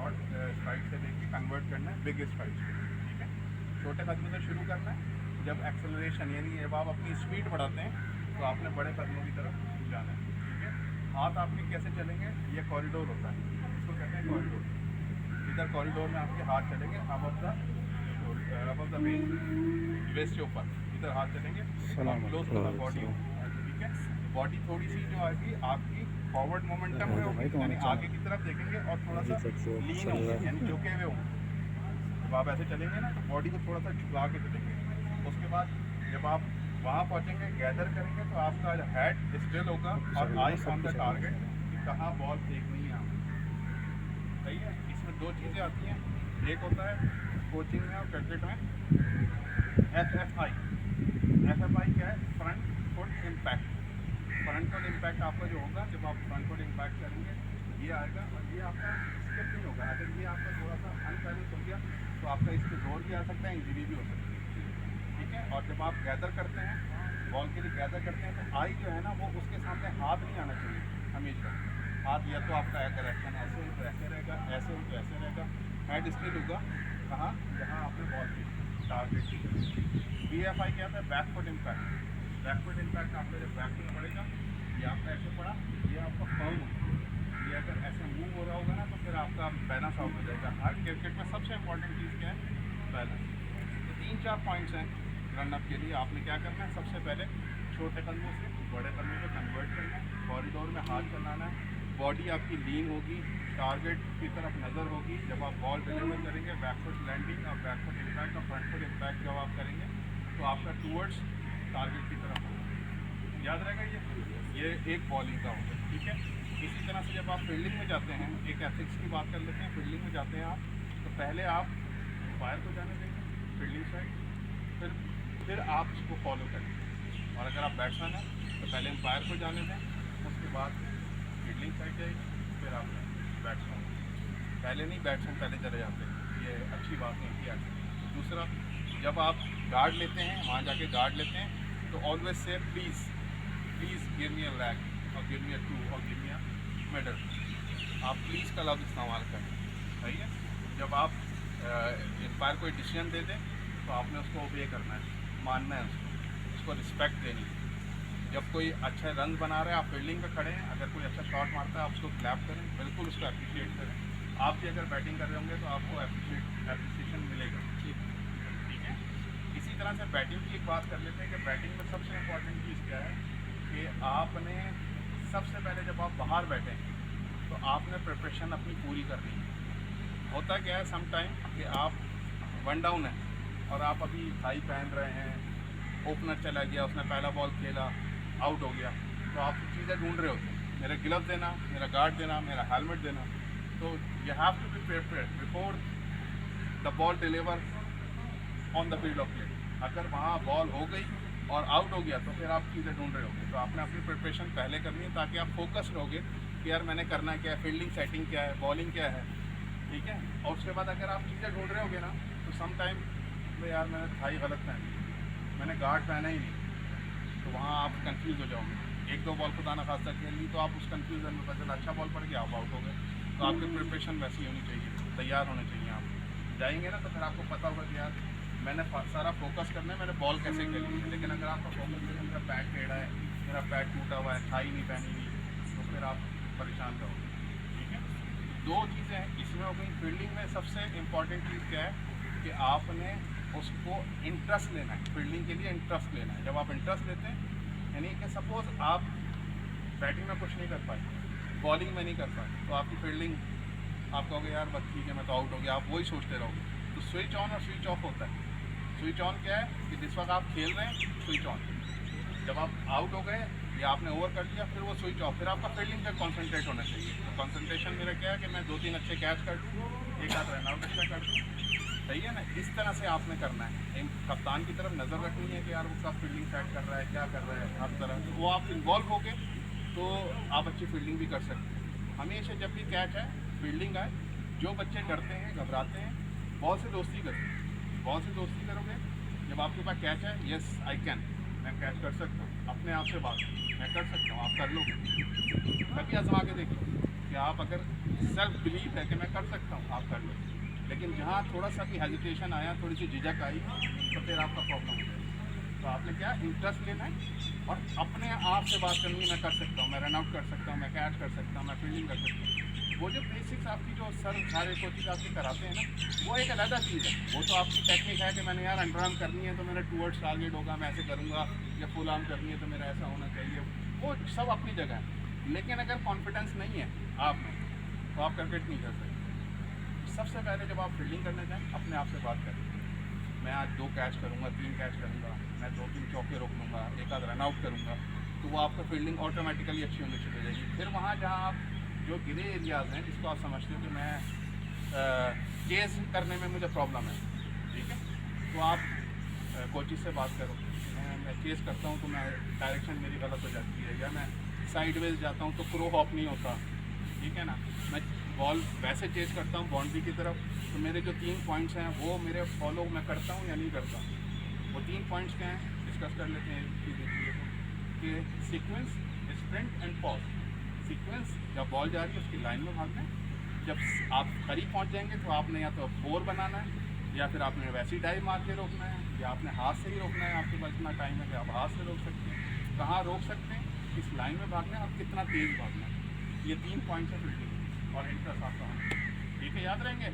Short STRIDE से लेके convert करना है बिग स्ट्राइड पे, ठीक है। छोटे कदमों से शुरू करना है, जब एक्सेलरेशन यानी जब आप अपनी स्पीड बढ़ाते हैं तो आपने बड़े कदमों की तरफ जाना है, ठीक है। हाथ आपके कैसे चलेंगे, ये कॉरिडोर होता है, इसको कहते हैं कॉरिडोर। इधर कॉरिडोर में आपके हाथ चलेंगे अब द वेस्ट के ऊपर, इधर हाथ चलेंगे और क्लोज टू द बॉडी, ठीक है। बॉडी थोड़ी सी जो आएगी आपकी फॉरवर्ड मोमेंटम में होगी, यानी आगे की तरफ देखेंगे और थोड़ा सा लीन होंगे यानी झुके हुए होंगे। जब आप ऐसे चलेंगे ना तो बॉडी को थोड़ा सा झुका के चलेंगे। उसके बाद जब आप वहाँ पहुँचेंगे, गैदर करेंगे, तो आपका हेड स्टिल होगा और आईज ऑन द टारगेट कि कहाँ बॉल फेंकनी है आपको, सही है। इसमें दो चीज़ें आती हैं, एक होता है कोचिंग में और क्रिकेट में FFI। FFI क्या है, front foot impact. Front foot impact आपका जो होगा, जब आप फ्रंट फुट इम्पैक्ट करेंगे ये आएगा और ये आपका स्किप नहीं होगा। अगर ये आपका थोड़ा सा अनबैलेंस हो गया तो आपका इस पर जोर भी आ सकता है, इंजरी भी हो सकती है, ठीक है। और जब आप गैदर करते हैं, बॉल के लिए गैदर करते हैं, तो आई जो है ना वो उसके सामने हाथ नहीं आना चाहिए हमेशा। हाथ या तो आपका अगर एक्शन ऐसे हो तो ऐसे रहेगा, ऐसे हो तो ऐसे रहेगा, हेड स्टिल होगा कहाँ, जहाँ आपने बॉल की टारगेट की। BFI क्या था, back foot impact. Back foot impact आपका जब बैक में पड़ेगा, ये आपका ऐसे पड़ा, ये आपका फर्म होगा, ये अगर ऐसे मूव हो रहा होगा ना तो फिर आपका बैलेंस आउट हो जाएगा। हर क्रिकेट में सबसे इंपॉर्टेंट चीज़ क्या है, बैलेंस। तो 3-4 पॉइंट्स हैं रन अप के लिए। आपने क्या करना है, सबसे पहले छोटे कदमों से बड़े कदमों में कन्वर्ट करना है, कॉरिडोर में हाथ चलाना है, बॉडी आपकी लीन होगी, टारगेट की तरफ नज़र होगी। जब आप बॉल डिलीवर करेंगे, बैकफुट लैंडिंग और बैकफुट इम्पैक्ट और फ्रंट फुट इम्पैक्ट जब आप करेंगे तो आपका टूवर्ड्स टारगेट की तरफ होगा। याद रहेगा ये एक बॉलिंग का होगा, ठीक है। इसी तरह से जब आप फील्डिंग में जाते हैं, एक एथिक्स की बात कर लेते हैं। फील्डिंग में जाते हैं आप तो पहले आप एम्पायर को जाने देंगे फील्डिंग साइड, फिर आप उसको फॉलो करेंगे। और अगर आप बैट्समैन हैं तो पहले एम्पायर को जाने दें, उसके बाद फील्डिंग साइड जाएगी, फिर आप बैट्समैन। पहले नहीं, बैट्समैन पहले चले जाते हैं, ये अच्छी बात नहीं की। दूसरा, जब आप गार्ड लेते हैं, वहाँ जाके गार्ड लेते हैं तो always say please give me a lag और गिव मी अ टू और गिव मी अ मिडल। आप प्लीज़ का लफ्ज़ इस्तेमाल करें, सही है। जब आप एम्पायर कोई डिसीजन दे दें तो आपने उसको ओबे करना है, मानना है उसको रिस्पेक्ट देनी है। जब कोई अच्छा रन बना रहा है, आप फील्डिंग पे खड़े हैं, अगर कोई अच्छा शॉट मारता है आप उसको क्लैप करें, बिल्कुल उसको अप्रिशिएट करें। आप भी अगर बैटिंग कर रहे होंगे तो आपको अप्रिसिएशन मिलेगा, ठीक है। इसी तरह से बैटिंग की एक बात कर लेते हैं कि बैटिंग में सबसे इम्पॉर्टेंट चीज़ क्या है कि आपने सबसे पहले जब आप बाहर बैठें तो आपने प्रिपरेशन अपनी पूरी करनी है। होता क्या है समटाइम कि आप वन डाउन है और आप अभी टाई पहन रहे हैं, ओपनर चला गया, उसने पहला बॉल खेला, आउट हो गया, तो आप चीज़ें ढूंढ रहे होते हैं, मेरे ग्लव देना, मेरा गार्ड देना, मेरा हेलमेट देना। तो you have to be prepared before the ball deliver on the field of play. अगर वहाँ बॉल हो गई और आउट हो गया तो फिर आप चीज़ें ढूंढ रहे होंगे। तो आपने अपनी प्रिपरेशन पहले करनी है ताकि आप फोकस रहोगे कि यार मैंने करना क्या है, फील्डिंग सेटिंग क्या है, बॉलिंग क्या है, ठीक है। और उसके बाद अगर आप चीज़ें ढूंढ रहे होगे ना तो सम टाइम यार मैंने थाई गलत पहनी, मैंने गार्ड पहना ही नहीं, तो वहाँ आप कंफ्यूज हो जाओगे। एक दो बॉल खुदा ना खासा खेल ली तो आप उस कंफ्यूजन में पता चला अच्छा बॉल पड़ गया, आप आउट हो गए। तो आपकी प्रिपरेशन वैसी होनी चाहिए, तैयार होने चाहिए। आप जाएंगे ना तो फिर आपको पता होगा कि यार मैंने सारा फोकस करना है, मैंने बॉल कैसे खेली है। लेकिन अगर आपका फोकस है मेरा पैड टेढ़ा है, मेरा पैड टूटा हुआ है, थाई नहीं पहनी हुई, तो फिर आप परेशान रहोगे, ठीक है। दो चीज़ें हैं इसमें हो गई। फील्डिंग में सबसे इम्पॉर्टेंट चीज़ क्या है कि आपने उसको इंटरेस्ट लेना है, फील्डिंग के लिए इंटरेस्ट लेना है। जब आप इंटरेस्ट लेते हैं यानी कि सपोज आप बैटिंग में कुछ नहीं कर पाए, बॉलिंग में नहीं कर पाए, तो आपकी फील्डिंग आप कहोगे यार बस ठीक है मैं तो आउट हो गया, आप वही सोचते रहोगे। तो स्विच ऑन और स्विच ऑफ होता है। स्विच ऑन क्या है कि जिस वक्त आप खेल रहे हैं स्विच ऑन, जब आप आउट हो गए या आपने ओवर कर लिया फिर वो स्विच ऑफ, फिर आपका फील्डिंग पे कॉन्सेंट्रेट होना चाहिए। तो कॉन्सेंट्रेशन मेरा क्या है कि मैं 2-3 अच्छे कैच कर दूँ, एक आध रन आउट अच्छा कर दूँ, सही है ना। इस तरह से आपने करना है, एक कप्तान की तरफ नज़र रखनी है कि यार वो कब फील्डिंग सेट कर रहा है, क्या कर रहा है, हर तरह तो वो आप इन्वॉल्व हो गए तो आप अच्छी फील्डिंग भी कर सकते हैं। हमेशा जब भी कैच है फील्डिंग आए, जो बच्चे डरते हैं घबराते हैं, बॉल से दोस्ती करो। बॉल से दोस्ती करोगे, जब आपके पास कैच है, यस आई कैन, मैं कैच कर सकता हूँ, अपने आप से बात मैं कर सकता हूँ, आप कर लोगे, कभी आजमा के देखिए। कि आप अगर सेल्फ बिलीव है कि मैं कर सकता हूँ, आप कर लो। लेकिन जहाँ थोड़ा सा भी हेजिटेशन आया, थोड़ी सी झिझक आई, तो फिर आपका प्रॉब्लम हो जाएगा। तो आपने क्या इंटरेस्ट लेना है और अपने आप से बात करनी है, मैं कर सकता हूँ, मैं रन आउट कर सकता हूँ, मैं कैच कर सकता हूँ, मैं फील्डिंग कर सकता हूँ। वो जो बेसिक्स आपकी जो सर सारे कोचेज आपकी कराते हैं ना, वो एक अलग चीज़ है। वो तो आपकी टेक्निक है कि मैंने यार अंडर आर्म करनी है तो मेरा टूवर्ड्स टारगेट होगा, मैं ऐसे करूँगा, या फुल आर्म करनी है तो मेरा ऐसा होना चाहिए, वो सब अपनी जगह है। लेकिन अगर कॉन्फिडेंस नहीं है आप में, तो आप क्रिकेट नहीं कर सकते। सबसे पहले जब आप फील्डिंग करने जाएँ, अपने आप से बात करें, मैं आज 2 कैच करूँगा, 3 कैच करूँगा, मैं 2-3 चौके रोक लूँगा, एक आध रन आउट करूँगा, तो वो आपका फील्डिंग ऑटोमेटिकली अच्छी होनी शुरू हो जाएगी। फिर वहाँ जहाँ आप जो ग्रे एरियाज़ हैं, जिसको आप समझते हो कि मैं चेज़ करने में मुझे प्रॉब्लम है, ठीक है, तो आप कोचिज़ से बात करो। मैं चेज़ करता हूँ तो मैं डायरेक्शन मेरी गलत हो जाती है, या मैं साइडवेज जाता हूँ तो प्रो हॉप नहीं होता, ठीक है ना। मैं बॉल वैसे चेज़ करता हूँ बाउंड्री की तरफ, तो मेरे जो 3 पॉइंट्स हैं वो मेरे फॉलो मैं करता हूँ या नहीं करता हूँ। वो 3 पॉइंट्स क्या हैं, डिस्कस कर लेते हैं कि sequence, sprint and pause. Sequence, जब बॉल जा रही है उसकी लाइन में भागना है, जब आप करीब पहुंच जाएंगे तो आपने या तो 4 बनाना है, या फिर आपने वैसे ही डाइव मार के रोकना है, या आपने हाथ से ही रोकना है। आपके पास इतना टाइम है कि आप हाथ से रोक सकते हैं। कहाँ रोक सकते हैं, किस लाइन में भागना है और कितना तेज़ भागना है। ये 3 पॉइंट्स है फील्डिंग और इंटरेस्ट आपका होना। ठीक है, याद रहेंगे।